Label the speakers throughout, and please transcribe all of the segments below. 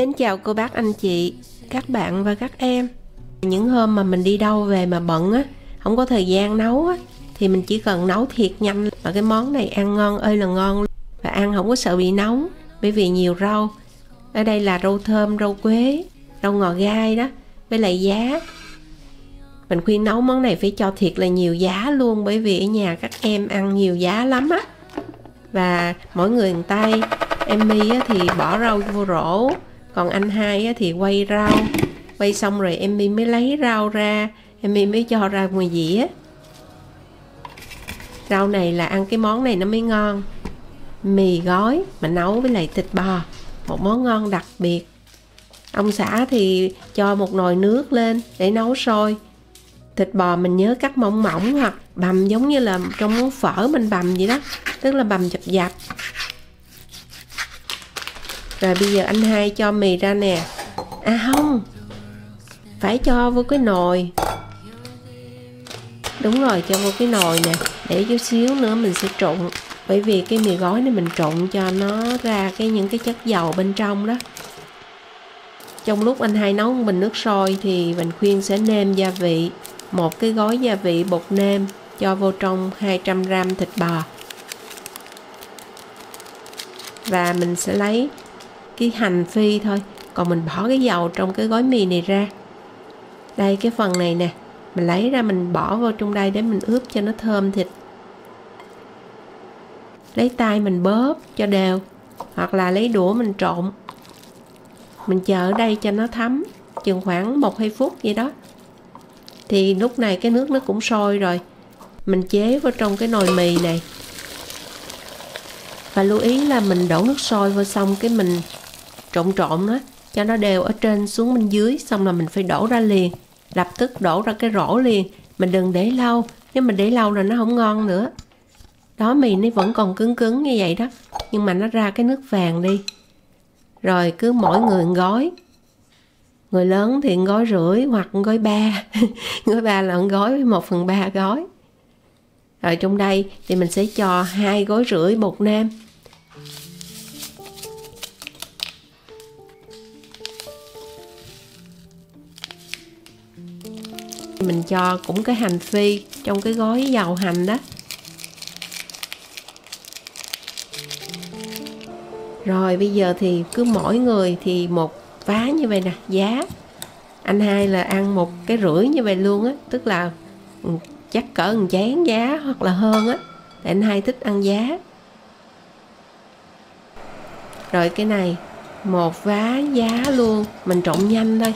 Speaker 1: Mến chào cô bác anh chị, các bạn và các em. Những hôm mà mình đi đâu về mà bận á, không có thời gian nấu á, thì mình chỉ cần nấu thiệt nhanh mà cái món này ăn ngon ơi là ngon. Và ăn không có sợ bị nóng bởi vì nhiều rau. Ở đây là rau thơm, rau quế, rau ngò gai đó, với lại giá. Mình khuyên nấu món này phải cho thiệt là nhiều giá luôn, bởi vì ở nhà các em ăn nhiều giá lắm á. Và mỗi người một tay. Em My thì bỏ rau vô rổ, còn anh hai thì quay rau. Quay xong rồi em My mới lấy rau ra, em My mới cho ra ngoài dĩa. Rau này là ăn cái món này nó mới ngon. Mì gói mà nấu với lại thịt bò, một món ngon đặc biệt. Ông xã thì cho một nồi nước lên để nấu sôi. Thịt bò mình nhớ cắt mỏng mỏng hoặc bằm giống như là trong món phở mình bằm vậy đó, tức là bằm dập dập. Rồi bây giờ anh hai cho mì ra nè. À không, phải cho vô cái nồi. Đúng rồi, cho vô cái nồi nè, để chút xíu nữa mình sẽ trộn. Bởi vì cái mì gói này mình trộn cho nó ra những cái chất dầu bên trong đó. Trong lúc anh hai nấu một bình nước sôi thì mình khuyên sẽ nêm gia vị. Một cái gói gia vị bột nêm cho vô trong 200g thịt bò. Và mình sẽ lấy cái hành phi thôi, còn mình bỏ cái dầu trong cái gói mì này ra. Đây cái phần này nè, mình lấy ra mình bỏ vô trong đây để mình ướp cho nó thơm thịt. Lấy tay mình bóp cho đều, hoặc là lấy đũa mình trộn. Mình chờ ở đây cho nó thấm, chừng khoảng 1-2 phút vậy đó. Thì lúc này cái nước nó cũng sôi rồi. Mình chế vào trong cái nồi mì này. Và lưu ý là mình đổ nước sôi vô xong cái mình trộn nó cho nó đều ở trên xuống bên dưới, xong là mình phải đổ ra liền, lập tức đổ ra cái rổ liền. Mình đừng để lâu, nếu mình để lâu rồi nó không ngon nữa. Đó, mì nó vẫn còn cứng cứng như vậy đó, nhưng mà nó ra cái nước vàng đi. Rồi cứ mỗi người một gói. Người lớn thì gói rưỡi hoặc gói 3. Gói 3 là gói với 1/3 gói. Rồi trong đây thì mình sẽ cho 2,5 gói bột nêm. Mình cho cũng cái hành phi trong cái gói dầu hành đó. Rồi bây giờ thì cứ mỗi người thì một vá như vậy nè, giá. Anh hai là ăn 1,5 cái như vậy luôn á, tức là chắc cỡ 1 chén giá hoặc là hơn á. Tại anh hai thích ăn giá. Rồi cái này 1 vá giá luôn, mình trộn nhanh thôi.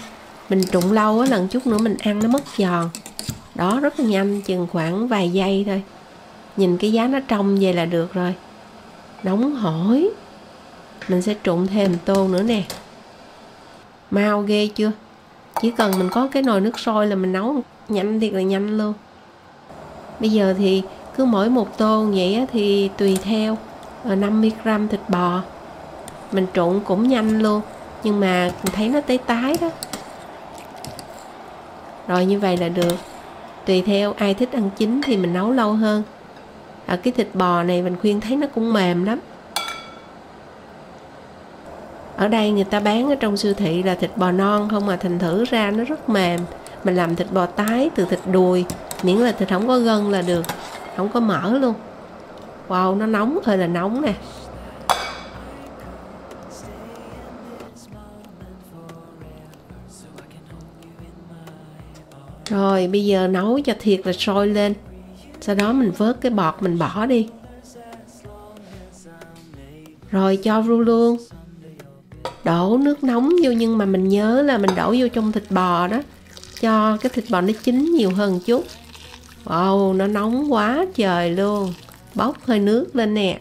Speaker 1: Mình trụng lâu á, lần chút nữa mình ăn nó mất giòn. Đó, rất là nhanh, chừng khoảng vài giây thôi. Nhìn cái giá nó trong vậy là được rồi. Nóng hổi. Mình sẽ trụng thêm 1 tô nữa nè. Mau ghê chưa? Chỉ cần mình có cái nồi nước sôi là mình nấu nhanh thiệt là nhanh luôn. Bây giờ thì cứ mỗi 1 tô vậy á, thì tùy theo 50g thịt bò. Mình trụng cũng nhanh luôn, nhưng mà mình thấy nó tái tái đó. Rồi như vậy là được. Tùy theo ai thích ăn chín thì mình nấu lâu hơn. Cái thịt bò này mình khuyên thấy nó cũng mềm lắm. Ở đây người ta bán ở trong siêu thị là thịt bò non không, mà thành thử ra nó rất mềm. Mình làm thịt bò tái từ thịt đùi, miễn là thịt không có gân là được, không có mỡ luôn. Wow, nó nóng ơi là nóng nè. Rồi bây giờ nấu cho thiệt là sôi lên. Sau đó mình vớt cái bọt mình bỏ đi. Rồi cho vô luôn. Đổ nước nóng vô, nhưng mà mình nhớ là mình đổ vô trong thịt bò đó, cho cái thịt bò nó chín nhiều hơn chút. Wow, nó nóng quá trời luôn. Bốc hơi nước lên nè.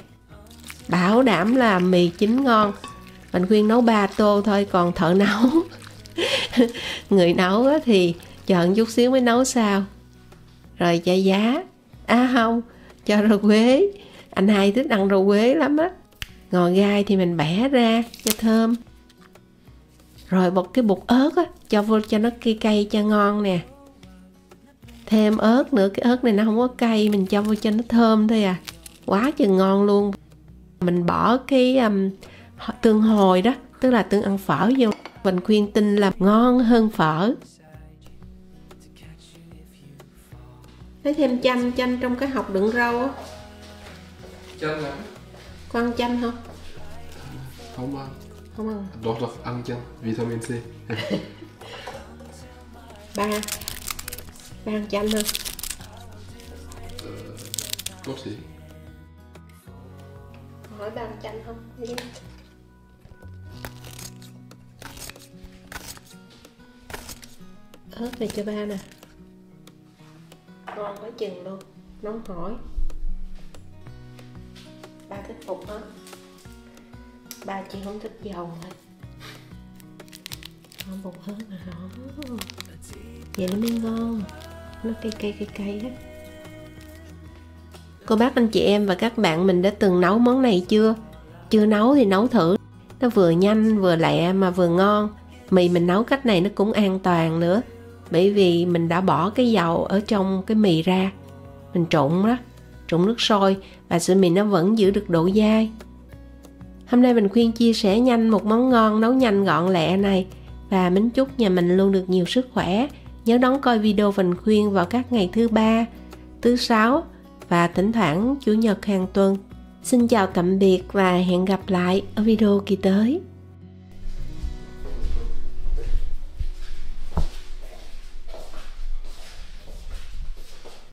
Speaker 1: Bảo đảm là mì chín ngon. Mình khuyên nấu 3 tô thôi, còn thợ nấu người nấu thì chờ chút xíu mới nấu sao. Rồi cho giá. À không, cho rau quế. Anh hai thích ăn rau quế lắm á. Ngò gai thì mình bẻ ra cho thơm. Rồi một cái bột ớt á, cho vô cho nó cay cay cho ngon nè. Thêm ớt nữa, cái ớt này nó không có cay, mình cho vô cho nó thơm thôi à. Quá chừng ngon luôn. Mình bỏ cái tương hồi đó, tức là Tương ăn phở vô. Mình khuyên Tinh là ngon hơn phở. Lấy thêm chanh trong cái hộp đựng rau á.
Speaker 2: Chanh hả?
Speaker 1: Con ăn chanh không?
Speaker 2: Không ăn.
Speaker 1: Không ăn.
Speaker 2: Doch ăn chanh, vitamin C.
Speaker 1: Ba ăn chanh không?
Speaker 2: Tốt gì?
Speaker 1: Hỏi ba ăn chanh không? Đi. Ớt này cho ba nè. Ngon quá chừng luôn. Nóng hổi. Ba thích phục hết. Ba chỉ không thích dầu thôi. Không bột hơn mà đó. Vậy nó mới ngon. Nó cay á. Cô bác anh chị em và các bạn mình đã từng nấu món này chưa? Chưa nấu thì nấu thử. Nó vừa nhanh vừa lẹ mà vừa ngon. Mì mình nấu cách này nó cũng an toàn nữa. Bởi vì mình đã bỏ cái dầu ở trong cái mì ra. Mình trộn đó, trộn nước sôi và sữa mì nó vẫn giữ được độ dai. Hôm nay mình khuyên chia sẻ nhanh một món ngon nấu nhanh gọn lẹ này. Và mình chúc nhà mình luôn được nhiều sức khỏe. Nhớ đón coi video Vành Khuyên vào các ngày thứ Ba, thứ Sáu và thỉnh thoảng Chủ nhật hàng tuần. Xin chào tạm biệt và hẹn gặp lại ở video kỳ tới.